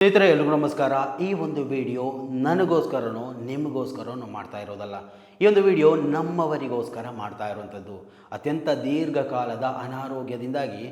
ಸ್ನೇಹಿತರೆ ಎಲ್ರಿಗೂ ನಮಸ್ಕಾರ. ಈ ಒಂದು ವಿಡಿಯೋ ನನಗೋಸ್ಕರನೋ ನಿಮಗೋಸ್ಕರನೋ ಮಾಡ್ತಾ ಇರೋದಲ್ಲ. ಈ ಒಂದು ವಿಡಿಯೋ ನಮ್ಮವರಿಗೋಸ್ಕರ ಮಾಡ್ತಾ ಇರುವಂಥದ್ದು. ಅತ್ಯಂತ ದೀರ್ಘಕಾಲದ ಅನಾರೋಗ್ಯದಿಂದಾಗಿ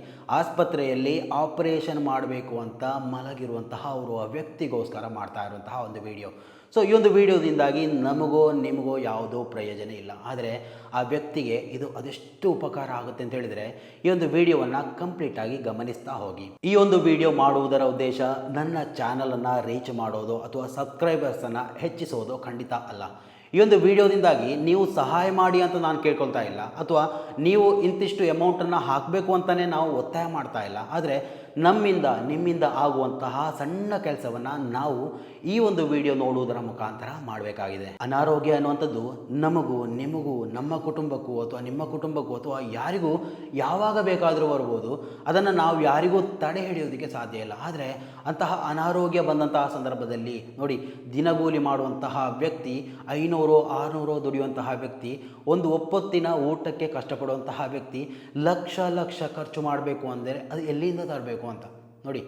ಆಸ್ಪತ್ರೆಯಲ್ಲಿ ಆಪರೇಷನ್ ಮಾಡಬೇಕು ಅಂತ ಮಲಗಿರುವಂತಹ ಅವರು ಆ ವ್ಯಕ್ತಿಗೋಸ್ಕರ ಮಾಡ್ತಾ ಇರುವಂತಹ ಒಂದು ವಿಡಿಯೋ. ಸೊ ಈ ಒಂದು ವಿಡಿಯೋದಿಂದಾಗಿ ನಮಗೋ ನಿಮಗೋ ಯಾವುದೋ ಪ್ರಯೋಜನ ಇಲ್ಲ, ಆದರೆ ಆ ವ್ಯಕ್ತಿಗೆ ಇದು ಅದೆಷ್ಟು ಉಪಕಾರ ಆಗುತ್ತೆ ಅಂತ ಹೇಳಿದರೆ ಈ ಒಂದು ವಿಡಿಯೋವನ್ನು ಕಂಪ್ಲೀಟಾಗಿ ಗಮನಿಸ್ತಾ ಹೋಗಿ. ಈ ಒಂದು ವಿಡಿಯೋ ಮಾಡುವುದರ ಉದ್ದೇಶ ನನ್ನ ಚಾನಲನ್ನು ರೀಚ್ ಮಾಡೋದು ಅಥವಾ ಸಬ್ಸ್ಕ್ರೈಬರ್ಸನ್ನು ಹೆಚ್ಚಿಸೋದು ಖಂಡಿತ ಅಲ್ಲ. ಈ ಒಂದು ವಿಡಿಯೋದಿಂದಾಗಿ ನೀವು ಸಹಾಯ ಮಾಡಿ ಅಂತ ನಾನು ಕೇಳ್ಕೊಳ್ತಾ ಇಲ್ಲ, ಅಥವಾ ನೀವು ಇಂತಿಷ್ಟು ಅಮೌಂಟನ್ನು ಹಾಕಬೇಕು ಅಂತಲೇ ನಾವು ಒತ್ತಾಯ ಮಾಡ್ತಾ ಇಲ್ಲ. ಆದರೆ ನಮ್ಮಿಂದ ನಿಮ್ಮಿಂದ ಆಗುವಂತಹ ಸಣ್ಣ ಕೆಲಸವನ್ನು ನಾವು ಈ ಒಂದು ವಿಡಿಯೋ ನೋಡುವುದರ ಮುಖಾಂತರ ಮಾಡಬೇಕಾಗಿದೆ. ಅನಾರೋಗ್ಯ ಅನ್ನುವಂಥದ್ದು ನಮಗೂ ನಿಮಗೂ ನಮ್ಮ ಕುಟುಂಬಕ್ಕೂ ಅಥವಾ ನಿಮ್ಮ ಕುಟುಂಬಕ್ಕೂ ಅಥವಾ ಯಾರಿಗೂ ಯಾವಾಗ ಬೇಕಾದರೂ ಬರ್ಬೋದು. ಅದನ್ನು ನಾವು ಯಾರಿಗೂ ತಡೆ ಹಿಡಿಯೋದಕ್ಕೆ ಸಾಧ್ಯ ಇಲ್ಲ. ಆದರೆ ಅಂತಹ ಅನಾರೋಗ್ಯ ಬಂದಂತಹ ಸಂದರ್ಭದಲ್ಲಿ ನೋಡಿ, ದಿನಗೂಲಿ ಮಾಡುವಂತಹ ವ್ಯಕ್ತಿ 500-600 ದುಡಿಯುವಂತಹ ವ್ಯಕ್ತಿ, ಒಂದು ಒಪ್ಪೊತ್ತಿನ ಊಟಕ್ಕೆ ಕಷ್ಟಪಡುವಂತಹ ವ್ಯಕ್ತಿ ಲಕ್ಷ ಖರ್ಚು ಮಾಡಬೇಕು ಅಂದರೆ ಅದು ಎಲ್ಲಿಂದ ತರಬೇಕು ಅಂತ ನೋಡಿ.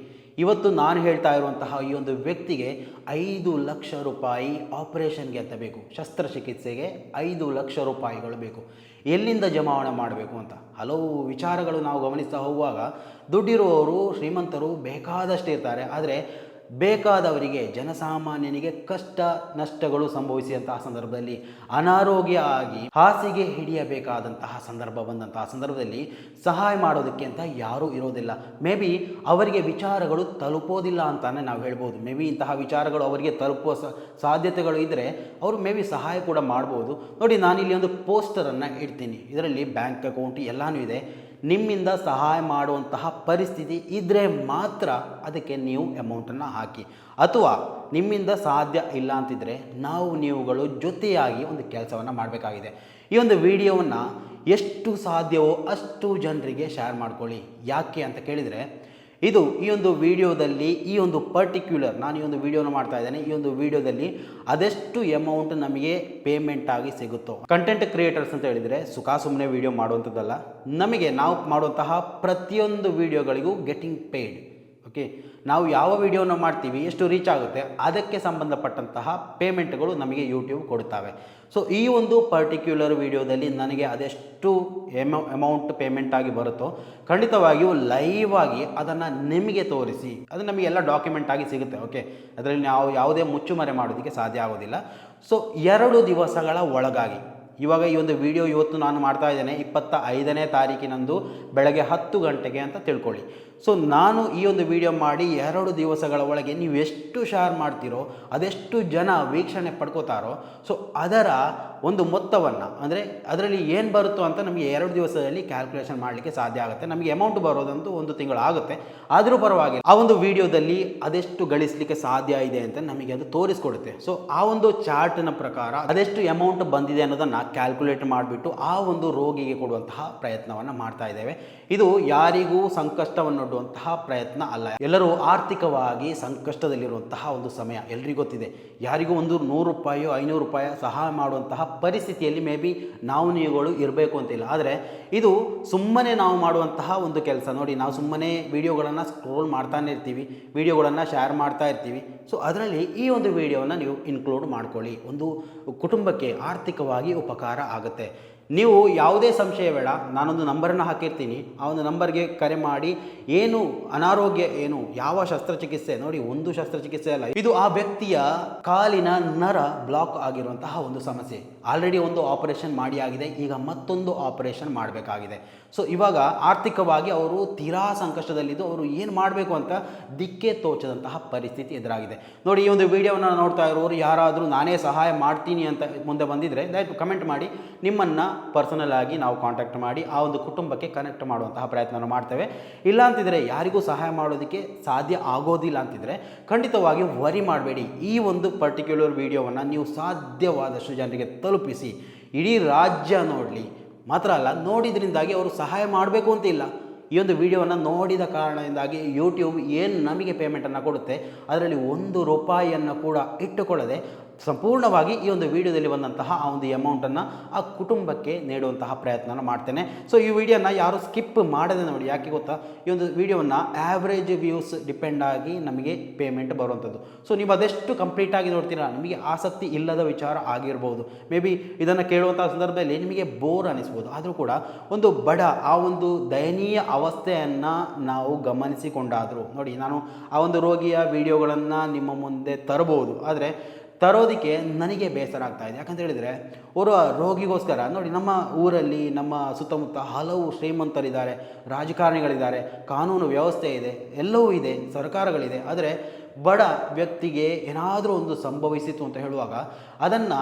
ಇವತ್ತು ನಾನು ಹೇಳ್ತಾ ಇರುವಂತಹ ಈ ಒಂದು ವ್ಯಕ್ತಿಗೆ 5 ಲಕ್ಷ ರೂಪಾಯಿ ಆಪರೇಷನ್ಗೆ ಅಂತ ಬೇಕು, ಶಸ್ತ್ರಚಿಕಿತ್ಸೆಗೆ 5 ಲಕ್ಷ ರೂಪಾಯಿಗಳು ಬೇಕು. ಎಲ್ಲಿಂದ ಜಮಾವಣೆ ಮಾಡಬೇಕು ಅಂತ ಹಲವು ವಿಚಾರಗಳು ನಾವು ಗಮನಿಸ್ತಾ ಹೋಗುವಾಗ ದುಡ್ಡಿರುವವರು ಶ್ರೀಮಂತರು ಬೇಕಾದಷ್ಟು ಇರ್ತಾರೆ, ಆದರೆ ಬೇಕಾದವರಿಗೆ ಜನಸಾಮಾನ್ಯನಿಗೆ ಕಷ್ಟ ನಷ್ಟಗಳು ಸಂಭವಿಸಿದಂತಹ ಸಂದರ್ಭದಲ್ಲಿ ಅನಾರೋಗ್ಯ ಆಗಿ ಹಾಸಿಗೆ ಹಿಡಿಯಬೇಕಾದಂತಹ ಸಂದರ್ಭ ಬಂದಂತಹ ಸಂದರ್ಭದಲ್ಲಿ ಸಹಾಯ ಮಾಡೋದಕ್ಕೆ ಅಂತ ಯಾರೂ ಇರೋದಿಲ್ಲ. ಮೇ ಬಿ ಅವರಿಗೆ ವಿಚಾರಗಳು ತಲುಪೋದಿಲ್ಲ ಅಂತಾನೆ ನಾವು ಹೇಳ್ಬೋದು. ಮೇ ಬಿ ಇಂತಹ ವಿಚಾರಗಳು ಅವರಿಗೆ ತಲುಪುವ ಸಾಧ್ಯತೆಗಳು ಇದ್ದರೆ ಅವರು ಮೇ ಬಿ ಸಹಾಯ ಕೂಡ ಮಾಡ್ಬೋದು. ನೋಡಿ, ನಾನಿಲ್ಲಿ ಒಂದು ಪೋಸ್ಟರನ್ನು ಇಡ್ತೀನಿ, ಇದರಲ್ಲಿ ಬ್ಯಾಂಕ್ ಅಕೌಂಟ್ ಎಲ್ಲನೂ ಇದೆ. ನಿಮ್ಮಿಂದ ಸಹಾಯ ಮಾಡುವಂತಹ ಪರಿಸ್ಥಿತಿ ಇದ್ದರೆ ಮಾತ್ರ ಅದಕ್ಕೆ ನೀವು ಅಮೌಂಟನ್ನು ಹಾಕಿ, ಅಥವಾ ನಿಮ್ಮಿಂದ ಸಾಧ್ಯ ಇಲ್ಲ ಅಂತಿದ್ದರೆ ನೀವುಗಳು ಜೊತೆಯಾಗಿ ಒಂದು ಕೆಲಸವನ್ನು ಮಾಡಬೇಕಾಗಿದೆ. ಈ ಒಂದು ವಿಡಿಯೋವನ್ನು ಎಷ್ಟು ಸಾಧ್ಯವೋ ಅಷ್ಟು ಜನರಿಗೆ ಶೇರ್ ಮಾಡ್ಕೊಳ್ಳಿ. ಯಾಕೆ ಅಂತ ಕೇಳಿದರೆ, ಈ ಒಂದು ವಿಡಿಯೋದಲ್ಲಿ ಈ ಒಂದು ಪರ್ಟಿಕ್ಯುಲರ್ ನಾನು ಈ ಒಂದು ವಿಡಿಯೋನ ಮಾಡ್ತಾ ಇದ್ದೇನೆ. ಈ ಒಂದು ವಿಡಿಯೋದಲ್ಲಿ ಅದೆಷ್ಟು ಅಮೌಂಟ್ ನಮಗೆ ಪೇಮೆಂಟ್ ಆಗಿ ಸಿಗುತ್ತೋ, ಕಂಟೆಂಟ್ ಕ್ರಿಯೇಟರ್ಸ್ ಅಂತ ಹೇಳಿದರೆ ಸುಮ್ಮನೆ ವಿಡಿಯೋ ಮಾಡುವಂಥದ್ದಲ್ಲ, ನಮಗೆ ನಾವು ಮಾಡುವಂತಹ ಪ್ರತಿಯೊಂದು ವಿಡಿಯೋಗಳಿಗೂ ಗೆಟಿಂಗ್ ಪೇಯ್ಡ್. ಓಕೆ, ನಾವು ಯಾವ ವಿಡಿಯೋನ ಮಾಡ್ತೀವಿ, ಎಷ್ಟು ರೀಚ್ ಆಗುತ್ತೆ, ಅದಕ್ಕೆ ಸಂಬಂಧಪಟ್ಟಂತಹ ಪೇಮೆಂಟ್ಗಳು ನಮಗೆ ಯೂಟ್ಯೂಬ್ ಕೊಡ್ತಾವೆ. ಸೊ ಈ ಒಂದು ಪರ್ಟಿಕ್ಯುಲರ್ ವಿಡಿಯೋದಲ್ಲಿ ನನಗೆ ಅದೆಷ್ಟು ಅಮೌಂಟ್ ಪೇಮೆಂಟ್ ಆಗಿ ಬರುತ್ತೋ ಖಂಡಿತವಾಗಿಯೂ ಲೈವ್ ಆಗಿ ಅದನ್ನು ನಿಮಗೆ ತೋರಿಸಿ, ಅದು ನಮಗೆಲ್ಲ ಡಾಕ್ಯುಮೆಂಟ್ ಆಗಿ ಸಿಗುತ್ತೆ. ಓಕೆ, ಅದರಲ್ಲಿ ನಾವು ಯಾವುದೇ ಮುಚ್ಚುಮರೆ ಮಾಡೋದಕ್ಕೆ ಸಾಧ್ಯ ಆಗೋದಿಲ್ಲ. ಸೊ 2 ದಿವಸಗಳ ಒಳಗಾಗಿ, ಇವಾಗ ಈ ಒಂದು ವಿಡಿಯೋ ಇವತ್ತು ನಾನು ಮಾಡ್ತಾ ಇದ್ದೇನೆ 25ನೇ ತಾರೀಕಿನಂದು ಬೆಳಗ್ಗೆ 10 ಗಂಟೆಗೆ ಅಂತ ತಿಳ್ಕೊಳ್ಳಿ. ಸೊ ನಾನು ಈ ಒಂದು ವಿಡಿಯೋ ಮಾಡಿ 2 ದಿವಸಗಳ ಒಳಗೆ ನೀವು ಎಷ್ಟು ಶೇರ್ ಮಾಡ್ತೀರೋ, ಅದೆಷ್ಟು ಜನ ವೀಕ್ಷಣೆ ಪಡ್ಕೋತಾರೋ, ಸೊ ಅದರ ಒಂದು ಮೊತ್ತವನ್ನು, ಅಂದರೆ ಅದರಲ್ಲಿ ಏನು ಬರುತ್ತೋ ಅಂತ ನಮಗೆ 2 ದಿವಸದಲ್ಲಿ ಕ್ಯಾಲ್ಕುಲೇಷನ್ ಮಾಡಲಿಕ್ಕೆ ಸಾಧ್ಯ ಆಗುತ್ತೆ. ನಮಗೆ ಅಮೌಂಟ್ ಬರೋದಂತೂ 1 ತಿಂಗಳು ಆಗುತ್ತೆ, ಆದರೂ ಪರವಾಗಿಲ್ಲ. ಆ ಒಂದು ವಿಡಿಯೋದಲ್ಲಿ ಅದೆಷ್ಟು ಗಳಿಸಲಿಕ್ಕೆ ಸಾಧ್ಯ ಇದೆ ಅಂತ ನಮಗೆ ಅದು ತೋರಿಸ್ಕೊಡುತ್ತೆ. ಸೊ ಆ ಒಂದು ಚಾರ್ಟ್ನ ಪ್ರಕಾರ ಅದೆಷ್ಟು ಅಮೌಂಟ್ ಬಂದಿದೆ ಅನ್ನೋದನ್ನು ಕ್ಯಾಲ್ಕುಲೇಟ್ ಮಾಡಿಬಿಟ್ಟು ಆ ಒಂದು ರೋಗಿಗೆ ಕೊಡುವಂತಹ ಪ್ರಯತ್ನವನ್ನು ಮಾಡ್ತಾ ಇದ್ದೇವೆ. ಇದು ಯಾರಿಗೂ ಸಂಕಷ್ಟವನ್ನೊಡ್ಡುವಂತಹ ಪ್ರಯತ್ನ ಅಲ್ಲ. ಎಲ್ಲರೂ ಆರ್ಥಿಕವಾಗಿ ಸಂಕಷ್ಟದಲ್ಲಿರುವಂತಹ ಒಂದು ಸಮಯ ಎಲ್ರಿಗೂ ಗೊತ್ತಿದೆ. ಯಾರಿಗೂ ಒಂದು 100 ರೂಪಾಯೋ 500 ರೂಪಾಯಿ ಸಹಾಯ ಮಾಡುವಂತಹ ಪರಿಸ್ಥಿತಿಯಲ್ಲಿ ಮೇ ಬಿ ನೀವುಗಳು ಇರಬೇಕು ಅಂತಿಲ್ಲ. ಆದರೆ ಇದು ಸುಮ್ಮನೆ ನಾವು ಮಾಡುವಂತಹ ಒಂದು ಕೆಲಸ. ನೋಡಿ, ನಾವು ಸುಮ್ಮನೆ ವಿಡಿಯೋಗಳನ್ನು ಸ್ಕ್ರೋಲ್ ಮಾಡ್ತಾನೆ ಇರ್ತೀವಿ, ವಿಡಿಯೋಗಳನ್ನು ಶೇರ್ ಮಾಡ್ತಾ ಇರ್ತೀವಿ. ಸೊ ಅದರಲ್ಲಿ ಈ ಒಂದು ವಿಡಿಯೋವನ್ನು ನೀವು ಇನ್ಕ್ಲೂಡ್ ಮಾಡ್ಕೊಳ್ಳಿ. ಒಂದು ಕುಟುಂಬಕ್ಕೆ ಆರ್ಥಿಕವಾಗಿ ಉಪಕಾರ ಆಗುತ್ತೆ. ನೀವು ಯಾವುದೇ ಸಂಶಯ ಬೇಡ, ನಾನೊಂದು ನಂಬರನ್ನು ಹಾಕಿರ್ತೀನಿ, ಆ ಒಂದು ನಂಬರ್ಗೆ ಕರೆ ಮಾಡಿ ಏನು ಅನಾರೋಗ್ಯ, ಏನು ಯಾವ ಶಸ್ತ್ರಚಿಕಿತ್ಸೆ, ನೋಡಿ ಒಂದು ಶಸ್ತ್ರಚಿಕಿತ್ಸೆ ಅಲ್ಲ, ಇದು ಆ ವ್ಯಕ್ತಿಯ ಕಾಲಿನ ನರ ಬ್ಲಾಕ್ ಆಗಿರುವಂತಹ ಒಂದು ಸಮಸ್ಯೆ. ಆಲ್ರೆಡಿ ಒಂದು ಆಪರೇಷನ್ ಮಾಡಿ ಆಗಿದೆ, ಈಗ ಮತ್ತೊಂದು ಆಪರೇಷನ್ ಮಾಡಬೇಕಾಗಿದೆ. ಸೊ ಇವಾಗ ಆರ್ಥಿಕವಾಗಿ ಅವರು ತೀರಾ ಸಂಕಷ್ಟದಲ್ಲಿದ್ದು ಅವರು ಏನು ಮಾಡಬೇಕು ಅಂತ ದಿಕ್ಕೇ ತೋಚದಂತಹ ಪರಿಸ್ಥಿತಿ ಎದುರಾಗಿದೆ. ನೋಡಿ, ಈ ಒಂದು ವಿಡಿಯೋವನ್ನು ನೋಡ್ತಾ ಇರೋರು ಯಾರಾದರೂ ನಾನೇ ಸಹಾಯ ಮಾಡ್ತೀನಿ ಅಂತ ಮುಂದೆ ಬಂದಿದ್ದರೆ ದಯವಿಟ್ಟು ಕಮೆಂಟ್ ಮಾಡಿ, ನಿಮ್ಮನ್ನು ಪರ್ಸನಲ್ ಆಗಿ ನಾವು ಕಾಂಟ್ಯಾಕ್ಟ್ ಮಾಡಿ ಆ ಒಂದು ಕುಟುಂಬಕ್ಕೆ ಕನೆಕ್ಟ್ ಮಾಡುವಂತಹ ಪ್ರಯತ್ನ ಮಾಡ್ತೇವೆ. ಇಲ್ಲ ಅಂತಿದ್ರೆ, ಯಾರಿಗೂ ಸಹಾಯ ಮಾಡೋದಕ್ಕೆ ಸಾಧ್ಯ ಆಗೋದಿಲ್ಲ ಅಂತಿದ್ರೆ ಖಂಡಿತವಾಗಿ ವರಿ ಮಾಡಬೇಡಿ. ಈ ಒಂದು ಪರ್ಟಿಕ್ಯುಲರ್ ವಿಡಿಯೋವನ್ನು ನೀವು ಸಾಧ್ಯವಾದಷ್ಟು ಜನರಿಗೆ ತಲುಪಿಸಿ, ಇಡೀ ರಾಜ್ಯ ನೋಡಲಿ. ಮಾತ್ರ ಅಲ್ಲ, ನೋಡಿದ್ರಿಂದಾಗಿ ಅವರು ಸಹಾಯ ಮಾಡಬೇಕು ಅಂತ ಇಲ್ಲ. ಈ ಒಂದು ವಿಡಿಯೋವನ್ನು ನೋಡಿದ ಕಾರಣದಿಂದಾಗಿ ಯೂಟ್ಯೂಬ್ ಏನು ನಮಗೆ ಪೇಮೆಂಟನ್ನು ಕೊಡುತ್ತೆ ಅದರಲ್ಲಿ 1 ರೂಪಾಯಿಯನ್ನು ಕೂಡ ಇಟ್ಟುಕೊಳ್ಳದೆ ಸಂಪೂರ್ಣವಾಗಿ ಈ ಒಂದು ವಿಡಿಯೋದಲ್ಲಿ ಬಂದಂತಹ ಆ ಒಂದು ಅಮೌಂಟನ್ನು ಆ ಕುಟುಂಬಕ್ಕೆ ನೀಡುವಂತಹ ಪ್ರಯತ್ನ ಮಾಡ್ತೇನೆ. ಸೊ ಈ ವಿಡಿಯೋನ ಯಾರು ಸ್ಕಿಪ್ ಮಾಡದೆ ನೋಡಿ. ಯಾಕೆ ಗೊತ್ತಾ, ಈ ಒಂದು ವಿಡಿಯೋವನ್ನು ಆ್ಯಾವ್ರೇಜ್ ವ್ಯೂಸ್ ಡಿಪೆಂಡ್ ಆಗಿ ನಮಗೆ ಪೇಮೆಂಟ್ ಬರುವಂಥದ್ದು. ಸೊ ನೀವು ಅದೆಷ್ಟು ಕಂಪ್ಲೀಟಾಗಿ ನೋಡ್ತೀರಾ, ನಿಮಗೆ ಆಸಕ್ತಿ ಇಲ್ಲದ ವಿಚಾರ ಆಗಿರ್ಬೋದು. ಮೇ ಬಿ ಇದನ್ನು ಕೇಳುವಂಥ ಸಂದರ್ಭದಲ್ಲಿ ನಿಮಗೆ ಬೋರ್ ಅನಿಸ್ಬೋದು. ಆದರೂ ಕೂಡ ಒಂದು ಬಡ ಆ ಒಂದು ದಯನೀಯ ಅವಸ್ಥೆಯನ್ನು ನಾವು ಗಮನಿಸಿಕೊಂಡಾದರೂ ನೋಡಿ, ನಾನು ಆ ಒಂದು ರೋಗಿಯ ವಿಡಿಯೋಗಳನ್ನು ನಿಮ್ಮ ಮುಂದೆ ತರಬಹುದು, ಆದರೆ ತರೋದಕ್ಕೆ ನನಗೆ ಬೇಸರ ಆಗ್ತಾ ಇದೆ. ಯಾಕಂತ ಹೇಳಿದರೆ ಅವರು ರೋಗಿಗೋಸ್ಕರ ನೋಡಿ, ನಮ್ಮ ಊರಲ್ಲಿ ನಮ್ಮ ಸುತ್ತಮುತ್ತ ಹಲವು ಶ್ರೀಮಂತರಿದ್ದಾರೆ, ರಾಜಕಾರಣಿಗಳಿದ್ದಾರೆ, ಕಾನೂನು ವ್ಯವಸ್ಥೆ ಇದೆ, ಎಲ್ಲವೂ ಇದೆ, ಸರ್ಕಾರಗಳಿದೆ. ಆದರೆ ಬಡ ವ್ಯಕ್ತಿಗೆ ಏನಾದರೂ ಒಂದು ಸಂಭವಿಸಿತು ಅಂತ ಹೇಳುವಾಗ ಅದನ್ನು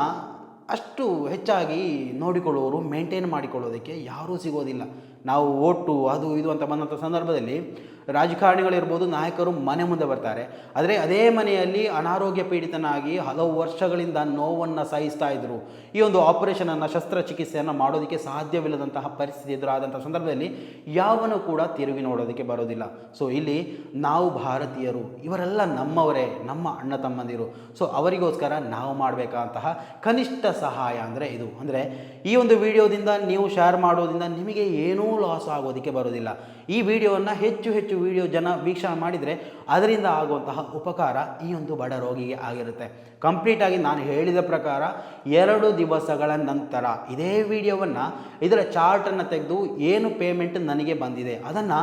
ಅಷ್ಟು ಹೆಚ್ಚಾಗಿ ನೋಡಿಕೊಳ್ಳುವವರು, ಮೇಂಟೈನ್ ಮಾಡಿಕೊಳ್ಳೋದಕ್ಕೆ ಯಾರೂ ಸಿಗೋದಿಲ್ಲ. ನಾವು ಓಟು ಅದು ಇದು ಅಂತ ಬಂದಂಥ ಸಂದರ್ಭದಲ್ಲಿ ರಾಜಕಾರಣಿಗಳಿರ್ಬೋದು, ನಾಯಕರು ಮನೆ ಮುಂದೆ ಬರ್ತಾರೆ. ಆದರೆ ಅದೇ ಮನೆಯಲ್ಲಿ ಅನಾರೋಗ್ಯ ಪೀಡಿತನಾಗಿ ಹಲವು ವರ್ಷಗಳಿಂದ ನೋವನ್ನು ಸಹಿಸ್ತಾ ಇದ್ದರು. ಈ ಒಂದು ಆಪರೇಷನನ್ನು, ಶಸ್ತ್ರಚಿಕಿತ್ಸೆಯನ್ನು ಮಾಡೋದಕ್ಕೆ ಸಾಧ್ಯವಿಲ್ಲದಂತಹ ಪರಿಸ್ಥಿತಿ ಎದುರಾದಂಥ ಸಂದರ್ಭದಲ್ಲಿ ಯಾವನು ಕೂಡ ತಿರುಗಿ ನೋಡೋದಕ್ಕೆ ಬರೋದಿಲ್ಲ. ಸೊ ಇಲ್ಲಿ ನಾವು ಭಾರತೀಯರು, ಇವರೆಲ್ಲ ನಮ್ಮವರೇ, ನಮ್ಮ ಅಣ್ಣ ತಮ್ಮಂದಿರು. ಸೊ ಅವರಿಗೋಸ್ಕರ ನಾವು ಮಾಡಬೇಕಾದಂತಹ ಕನಿಷ್ಠ ಸಹಾಯ ಅಂದರೆ ಇದು. ಅಂದರೆ ಈ ಒಂದು ವಿಡಿಯೋದಿಂದ ನೀವು ಶೇರ್ ಮಾಡೋದ್ರಿಂದ ನಿಮಗೆ ಏನೂ ಲಾಸ್ ಆಗೋದಕ್ಕೆ ಬರೋದಿಲ್ಲ. ಈ ವಿಡಿಯೋವನ್ನು ಹೆಚ್ಚು ಹೆಚ್ಚು ವಿಡಿಯೋ ಜನ ವೀಕ್ಷಣೆ ಮಾಡಿದರೆ ಅದರಿಂದ ಆಗುವಂತಹ ಉಪಕಾರ ಈ ಒಂದು ಬಡ ರೋಗಿಗೆ ಆಗಿರುತ್ತೆ. ಕಂಪ್ಲೀಟಾಗಿ ನಾನು ಹೇಳಿದ ಪ್ರಕಾರ 2 ದಿವಸಗಳ ನಂತರ ಇದೇ ವಿಡಿಯೋವನ್ನು, ಇದರ ಚಾರ್ಟನ್ನು ತೆಗೆದು ಏನು ಪೇಮೆಂಟ್ ನನಗೆ ಬಂದಿದೆ ಅದನ್ನು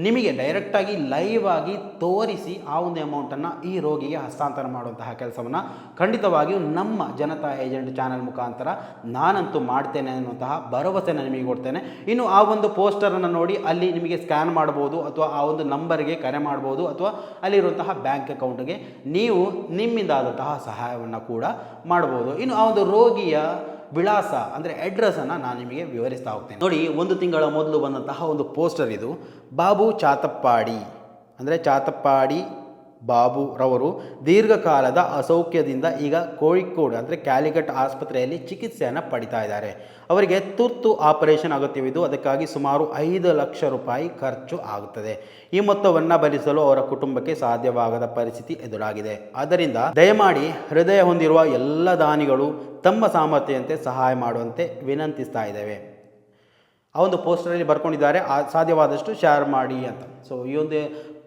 ನಿಮಗೆ ಡೈರೆಕ್ಟಾಗಿ ಲೈವ್ ಆಗಿ ತೋರಿಸಿ ಆ ಒಂದು ಅಮೌಂಟನ್ನು ಈ ರೋಗಿಗೆ ಹಸ್ತಾಂತರ ಮಾಡುವಂತಹ ಕೆಲಸವನ್ನು ಖಂಡಿತವಾಗಿಯೂ ನಮ್ಮ ಜನತಾ ಏಜೆಂಟ್ ಚಾನಲ್ ಮುಖಾಂತರ ನಾನಂತೂ ಮಾಡ್ತೇನೆ ಅನ್ನುವಂತಹ ಭರವಸೆನ ನಿಮಗೆ ಕೊಡ್ತೇನೆ. ಇನ್ನು ಆ ಒಂದು ಪೋಸ್ಟರನ್ನು ನೋಡಿ ಅಲ್ಲಿ ನಿಮಗೆ ಸ್ಕ್ಯಾನ್ ಮಾಡ್ಬೋದು, ಅಥವಾ ಆ ಒಂದು ನಂಬರ್ಗೆ ಕರೆ ಮಾಡ್ಬೋದು, ಅಥವಾ ಅಲ್ಲಿರುವಂತಹ ಬ್ಯಾಂಕ್ ಅಕೌಂಟ್ಗೆ ನೀವು ನಿಮ್ಮಿಂದಾದಂತಹ ಸಹಾಯವನ್ನು ಕೂಡ ಮಾಡ್ಬೋದು. ಇನ್ನು ಆ ಒಂದು ರೋಗಿಯ ವಿಳಾಸ ಅಂದರೆ ಅಡ್ರೆಸ್ಸನ್ನು ನಾನು ನಿಮಗೆ ವಿವರಿಸ್ತಾ ಹೋಗ್ತೇನೆ. ನೋಡಿ, 1 ತಿಂಗಳ ಮೊದಲು ಬಂದಂತಹ ಒಂದು ಪೋಸ್ಟರ್ ಇದು. ಬಾಬು ಚಾತಪ್ಪಾಡಿ ಅಂದರೆ ಚಾತಪ್ಪಾಡಿ ಬಾಬು ರವರು ದೀರ್ಘಕಾಲದ ಅಸೌಖ್ಯದಿಂದ ಈಗ ಕೋಳಿಕೋಡು ಅಂದರೆ ಕ್ಯಾಲಿಕಟ್ ಆಸ್ಪತ್ರೆಯಲ್ಲಿ ಚಿಕಿತ್ಸೆಯನ್ನು ಪಡಿತಾ ಇದ್ದಾರೆ. ಅವರಿಗೆ ತುರ್ತು ಆಪರೇಷನ್ ಅಗತ್ಯವಿದ್ದು ಅದಕ್ಕಾಗಿ ಸುಮಾರು 5 ಲಕ್ಷ ರೂಪಾಯಿ ಖರ್ಚು ಆಗುತ್ತದೆ. ಈ ಮೊತ್ತವನ್ನು ಭರಿಸಲು ಅವರ ಕುಟುಂಬಕ್ಕೆ ಸಾಧ್ಯವಾಗದ ಪರಿಸ್ಥಿತಿ ಎದುರಾಗಿದೆ. ಆದ್ದರಿಂದ ದಯಮಾಡಿ ಹೃದಯ ಹೊಂದಿರುವ ಎಲ್ಲ ದಾನಿಗಳು ತಮ್ಮ ಸಾಮರ್ಥ್ಯಂತೆ ಸಹಾಯ ಮಾಡುವಂತೆ ವಿನಂತಿಸ್ತಾ ಇದ್ದೇವೆ. ಆ ಒಂದು ಪೋಸ್ಟರಲ್ಲಿ ಬರ್ಕೊಂಡಿದ್ದಾರೆ, ಸಾಧ್ಯವಾದಷ್ಟು ಶೇರ್ ಮಾಡಿ ಅಂತ. ಸೊ ಈ ಒಂದು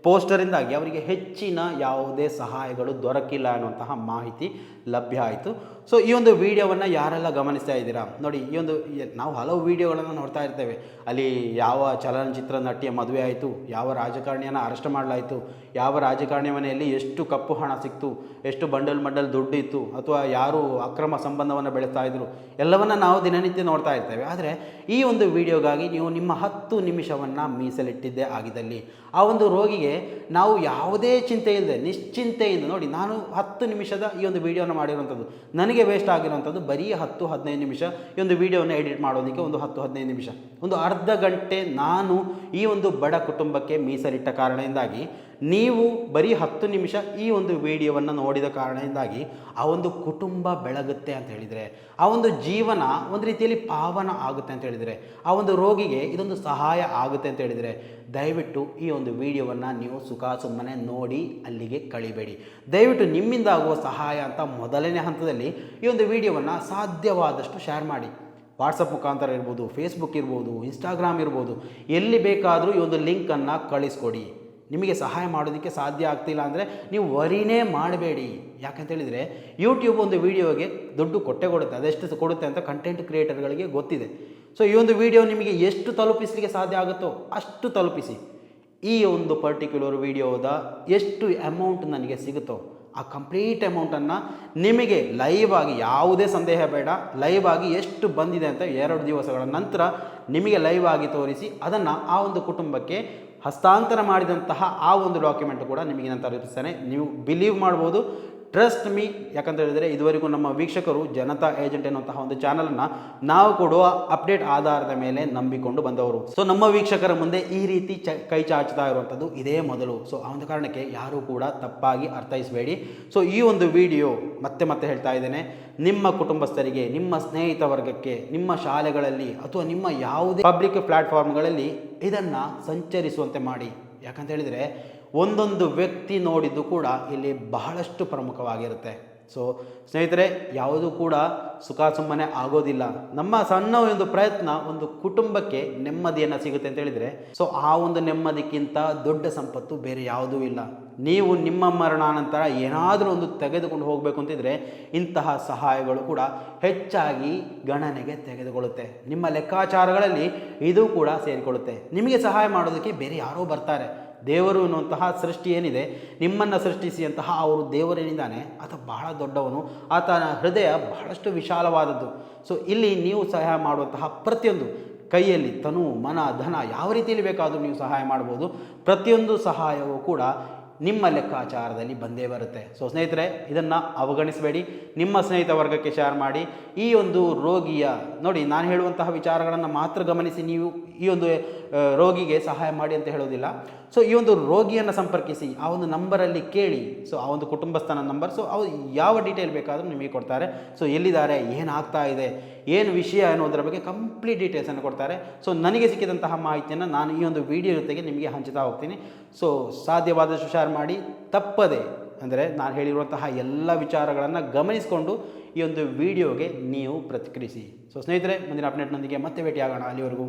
ಪೋಸ್ಟರಿಂದಾಗಿ ಅವರಿಗೆ ಹೆಚ್ಚಿನ ಯಾವುದೇ ಸಹಾಯಗಳು ದೊರಕಿಲ್ಲ ಅನ್ನುವಂತಹ ಮಾಹಿತಿ ಲಭ್ಯ ಆಯಿತು. ಸೊ ಈ ಒಂದು ವಿಡಿಯೋವನ್ನು ಯಾರೆಲ್ಲ ಗಮನಿಸ್ತಾ ಇದ್ದೀರಾ ನೋಡಿ, ಈ ಒಂದು ನಾವು ಹಲವು ವಿಡಿಯೋಗಳನ್ನು ನೋಡ್ತಾ ಇರ್ತೇವೆ. ಅಲ್ಲಿ ಯಾವ ಚಲನಚಿತ್ರ ನಟಿಯ ಮದುವೆ ಆಯಿತು, ಯಾವ ರಾಜಕಾರಣಿಯನ್ನು ಅರೆಸ್ಟ್ ಮಾಡಲಾಯಿತು, ಯಾವ ರಾಜಕಾರಣಿ ಮನೆಯಲ್ಲಿ ಎಷ್ಟು ಕಪ್ಪು ಹಣ ಸಿಕ್ತು, ಎಷ್ಟು ಬಂಡಲ್ ದುಡ್ಡು ಇತ್ತು, ಅಥವಾ ಯಾರು ಅಕ್ರಮ ಸಂಬಂಧವನ್ನು ಬೆಳೆಸ್ತಾ ಇದ್ರು, ಎಲ್ಲವನ್ನು ನಾವು ದಿನನಿತ್ಯ ನೋಡ್ತಾ ಇರ್ತೇವೆ. ಆದರೆ ಈ ಒಂದು ವಿಡಿಯೋಗಾಗಿ ನೀವು ನಿಮ್ಮ 10 ನಿಮಿಷವನ್ನು ಮೀಸಲಿಟ್ಟಿದ್ದೇ ಆಗಿದ್ದಲ್ಲಿ ಆ ಒಂದು ರೋಗಿಗೆ ನಾವು ಯಾವುದೇ ಚಿಂತೆ ಇಲ್ಲದೆ ನಿಶ್ಚಿಂತೆಯಿಂದ ನೋಡಿ, ನಾನು 10 ನಿಮಿಷದ ಈ ಒಂದು ವಿಡಿಯೋನ ಮಾಡಿರುವಂಥದ್ದು, ನನಗೆ ವೇಸ್ಟ್ ಆಗಿರುವಂಥದ್ದು ಬರೀ 10-15 ನಿಮಿಷ. ಈ ಒಂದು ವಿಡಿಯೋನ ಎಡಿಟ್ ಮಾಡೋದಕ್ಕೆ ಒಂದು 10-15 ನಿಮಿಷ, ಒಂದು ಅರ್ಧ ಗಂಟೆ ನಾನು ಈ ಒಂದು ಬಡ ಕುಟುಂಬಕ್ಕೆ ಮೀಸಲಿಟ್ಟ ಕಾರಣದಿಂದಾಗಿ ನೀವು ಬರೀ 10 ನಿಮಿಷ ಈ ಒಂದು ವಿಡಿಯೋವನ್ನು ನೋಡಿದ ಕಾರಣದಿಂದಾಗಿ ಆ ಒಂದು ಕುಟುಂಬ ಬೆಳಗುತ್ತೆ ಅಂತ ಹೇಳಿದರೆ, ಆ ಒಂದು ಜೀವನ ಒಂದು ರೀತಿಯಲ್ಲಿ ಪಾವನ ಆಗುತ್ತೆ ಅಂತ ಹೇಳಿದರೆ, ಆ ಒಂದು ರೋಗಿಗೆ ಇದೊಂದು ಸಹಾಯ ಆಗುತ್ತೆ ಅಂತ ಹೇಳಿದರೆ, ದಯವಿಟ್ಟು ಈ ಒಂದು ವಿಡಿಯೋವನ್ನು ನೀವು ಸುಮ್ಮನೆ ನೋಡಿ ಅಲ್ಲಿಗೆ ಕಳಿಬೇಡಿ. ದಯವಿಟ್ಟು ನಿಮ್ಮಿಂದ ಆಗುವ ಸಹಾಯ ಅಂತ ಮೊದಲನೇ ಹಂತದಲ್ಲಿ ಈ ಒಂದು ವಿಡಿಯೋವನ್ನು ಸಾಧ್ಯವಾದಷ್ಟು ಶೇರ್ ಮಾಡಿ. ವಾಟ್ಸಪ್ ಮುಖಾಂತರ ಇರ್ಬೋದು, ಫೇಸ್ಬುಕ್ ಇರ್ಬೋದು, ಇನ್ಸ್ಟಾಗ್ರಾಮ್ ಇರ್ಬೋದು, ಎಲ್ಲಿ ಬೇಕಾದರೂ ಈ ಒಂದು ಲಿಂಕನ್ನು ಕಳಿಸ್ಕೊಡಿ. ನಿಮಗೆ ಸಹಾಯ ಮಾಡೋದಕ್ಕೆ ಸಾಧ್ಯ ಆಗ್ತಿಲ್ಲ ಅಂದರೆ ನೀವು ವರಿನೇ ಮಾಡಬೇಡಿ. ಯಾಕಂತೇಳಿದರೆ ಯೂಟ್ಯೂಬ್ ಒಂದು ವಿಡಿಯೋಗೆ ದುಡ್ಡು ಕೊಡುತ್ತೆ, ಅದೆಷ್ಟು ಕೊಡುತ್ತೆ ಅಂತ ಕಂಟೆಂಟ್ ಕ್ರಿಯೇಟರ್ಗಳಿಗೆ ಗೊತ್ತಿದೆ. ಸೊ ಈ ಒಂದು ವಿಡಿಯೋ ನಿಮಗೆ ಎಷ್ಟು ತಲುಪಿಸಲಿಕ್ಕೆ ಸಾಧ್ಯ ಆಗುತ್ತೋ ಅಷ್ಟು ತಲುಪಿಸಿ. ಈ ಒಂದು ಪರ್ಟಿಕ್ಯುಲರ್ ವಿಡಿಯೋದ ಎಷ್ಟು ಅಮೌಂಟ್ ನನಗೆ ಸಿಗುತ್ತೋ ಆ ಕಂಪ್ಲೀಟ್ ಅಮೌಂಟನ್ನು ನಿಮಗೆ ಲೈವ್ ಆಗಿ, ಯಾವುದೇ ಸಂದೇಹ ಬೇಡ, ಲೈವ್ ಆಗಿ ಎಷ್ಟು ಬಂದಿದೆ ಅಂತ 2 ದಿವಸಗಳ ನಂತರ ನಿಮಗೆ ಲೈವ್ ಆಗಿ ತೋರಿಸಿ ಅದನ್ನು ಆ ಒಂದು ಕುಟುಂಬಕ್ಕೆ ಹಸ್ತಾಂತರ ಮಾಡಿದಂತಹ ಆ ಒಂದು ಡಾಕ್ಯುಮೆಂಟ್ ಕೂಡ ನಿಮಗೆ ನಾನು ತಲುಪಿಸ್ತೇನೆ. ನೀವು ಬಿಲೀವ್ ಮಾಡ್ಬೋದು, ಟ್ರಸ್ಟ್ ಮೀ. ಯಾಕಂತ ಹೇಳಿದರೆ ಇದುವರೆಗೂ ನಮ್ಮ ವೀಕ್ಷಕರು ಜನತಾ ಏಜೆಂಟ್ ಎನ್ನುವಂತಹ ಒಂದು ಚಾನಲನ್ನು ನಾವು ಕೊಡುವ ಅಪ್ಡೇಟ್ ಆಧಾರದ ಮೇಲೆ ನಂಬಿಕೊಂಡು ಬಂದವರು. ಸೊ ನಮ್ಮ ವೀಕ್ಷಕರ ಮುಂದೆ ಈ ರೀತಿ ಕೈ ಚಾಚುತ್ತಾ ಇರುವಂಥದ್ದು ಇದೇ ಮೊದಲು. ಸೊ ಆ ಒಂದು ಕಾರಣಕ್ಕೆ ಯಾರೂ ಕೂಡ ತಪ್ಪಾಗಿ ಅರ್ಥೈಸಬೇಡಿ. ಸೊ ಈ ಒಂದು ವಿಡಿಯೋ ಮತ್ತೆ ಹೇಳ್ತಾ ಇದ್ದೇನೆ, ನಿಮ್ಮ ಕುಟುಂಬಸ್ಥರಿಗೆ, ನಿಮ್ಮ ಸ್ನೇಹಿತ ವರ್ಗಕ್ಕೆ, ನಿಮ್ಮ ಶಾಲೆಗಳಲ್ಲಿ ಅಥವಾ ನಿಮ್ಮ ಯಾವುದೇ ಪಬ್ಲಿಕ್ ಪ್ಲ್ಯಾಟ್ಫಾರ್ಮ್ಗಳಲ್ಲಿ ಇದನ್ನು ಸಂಚರಿಸುವಂತೆ ಮಾಡಿ. ಯಾಕಂತ ಹೇಳಿದರೆ ಒಂದೊಂದು ವ್ಯಕ್ತಿ ನೋಡಿದ್ದು ಕೂಡ ಇಲ್ಲಿ ಬಹಳಷ್ಟು ಪ್ರಮುಖವಾಗಿರುತ್ತೆ. ಸೊ ಸ್ನೇಹಿತರೆ, ಯಾವುದೂ ಕೂಡ ಸುಖ ಸುಮ್ಮನೆ ಆಗೋದಿಲ್ಲ. ನಮ್ಮ ಸಣ್ಣ ಒಂದು ಪ್ರಯತ್ನ ಒಂದು ಕುಟುಂಬಕ್ಕೆ ನೆಮ್ಮದಿಯನ್ನು ಸಿಗುತ್ತೆ ಅಂತ ಹೇಳಿದರೆ, ಸೊ ಆ ಒಂದು ನೆಮ್ಮದಿಗಿಂತ ದೊಡ್ಡ ಸಂಪತ್ತು ಬೇರೆ ಯಾವುದೂ ಇಲ್ಲ. ನೀವು ನಿಮ್ಮ ಮರಣಾನಂತರ ಏನಾದರೂ ಒಂದು ತೆಗೆದುಕೊಂಡು ಹೋಗಬೇಕು ಅಂತಿದ್ರೆ ಇಂತಹ ಸಹಾಯಗಳು ಕೂಡ ಹೆಚ್ಚಾಗಿ ಗಣನೆಗೆ ತೆಗೆದುಕೊಳ್ಳುತ್ತೆ. ನಿಮ್ಮ ಲೆಕ್ಕಾಚಾರಗಳಲ್ಲಿ ಇದು ಕೂಡ ಸೇರಿಕೊಳ್ಳುತ್ತೆ. ನಿಮಗೆ ಸಹಾಯ ಮಾಡೋದಕ್ಕೆ ಬೇರೆ ಯಾರೋ ಬರ್ತಾರೆ. ದೇವರು ಎನ್ನುವಂತಹ ಸೃಷ್ಟಿ ಏನಿದೆ, ನಿಮ್ಮನ್ನು ಸೃಷ್ಟಿಸಿದಂತಹ ಅವರು ದೇವರೇನಿದ್ದಾನೆ ಆತ ಬಹಳ ದೊಡ್ಡವನು, ಆತನ ಹೃದಯ ಬಹಳಷ್ಟು ವಿಶಾಲವಾದದ್ದು. ಸೊ ಇಲ್ಲಿ ನೀವು ಸಹಾಯ ಮಾಡುವಂತಹ ಪ್ರತಿಯೊಂದು ಕೈಯಲ್ಲಿ ತನು ಮನ ಧನ ಯಾವ ರೀತಿಯಲ್ಲಿ ಬೇಕಾದರೂ ನೀವು ಸಹಾಯ ಮಾಡ್ಬೋದು. ಪ್ರತಿಯೊಂದು ಸಹಾಯವೂ ಕೂಡ ನಿಮ್ಮ ಲೆಕ್ಕಾಚಾರದಲ್ಲಿ ಬಂದೇ ಬರುತ್ತೆ. ಸೊ ಸ್ನೇಹಿತರೆ, ಇದನ್ನು ಅವಗಣಿಸಬೇಡಿ. ನಿಮ್ಮ ಸ್ನೇಹಿತ ವರ್ಗಕ್ಕೆ ಶೇರ್ ಮಾಡಿ. ಈ ಒಂದು ರೋಗಿಯ ನೋಡಿ, ನಾನು ಹೇಳುವಂತಹ ವಿಚಾರಗಳನ್ನು ಮಾತ್ರ ಗಮನಿಸಿ ನೀವು ಈ ಒಂದು ರೋಗಿಗೆ ಸಹಾಯ ಮಾಡಿ ಅಂತ ಹೇಳೋದಿಲ್ಲ. ಸೊ ಈ ಒಂದು ರೋಗಿಯನ್ನು ಸಂಪರ್ಕಿಸಿ, ಆ ಒಂದು ನಂಬರಲ್ಲಿ ಕೇಳಿ. ಸೊ ಆ ಒಂದು ಕುಟುಂಬಸ್ಥನ ನಂಬರ್, ಸೊ ಅವ್ರು ಯಾವ ಡೀಟೇಲ್ ಬೇಕಾದರೂ ನಿಮಗೆ ಕೊಡ್ತಾರೆ. ಸೊ ಎಲ್ಲಿದ್ದಾರೆ, ಏನಾಗ್ತಾ ಇದೆ, ಏನು ವಿಷಯ ಅನ್ನೋದರ ಬಗ್ಗೆ ಕಂಪ್ಲೀಟ್ ಡೀಟೇಲ್ಸನ್ನು ಕೊಡ್ತಾರೆ. ಸೊ ನನಗೆ ಸಿಕ್ಕಿದಂತಹ ಮಾಹಿತಿಯನ್ನು ನಾನು ಈ ಒಂದು ವಿಡಿಯೋ ಜೊತೆಗೆ ನಿಮಗೆ ಹಂಚುತ್ತಾ ಹೋಗ್ತೀನಿ. ಸೊ ಸಾಧ್ಯವಾದಷ್ಟು ಶೇರ್ ಮಾಡಿ. ತಪ್ಪದೆ ಅಂದರೆ ನಾನು ಹೇಳಿರುವಂತಹ ಎಲ್ಲ ವಿಚಾರಗಳನ್ನು ಗಮನಿಸಿಕೊಂಡು ಈ ಒಂದು ವಿಡಿಯೋಗೆ ನೀವು ಪ್ರತಿಕ್ರಿಯಿಸಿ. ಸೊ ಸ್ನೇಹಿತರೆ, ಮುಂದಿನ ಅಪ್ಡೇಟ್ನೊಂದಿಗೆ ಮತ್ತೆ ಭೇಟಿಯಾಗೋಣ. ಅಲ್ಲಿವರೆಗೂ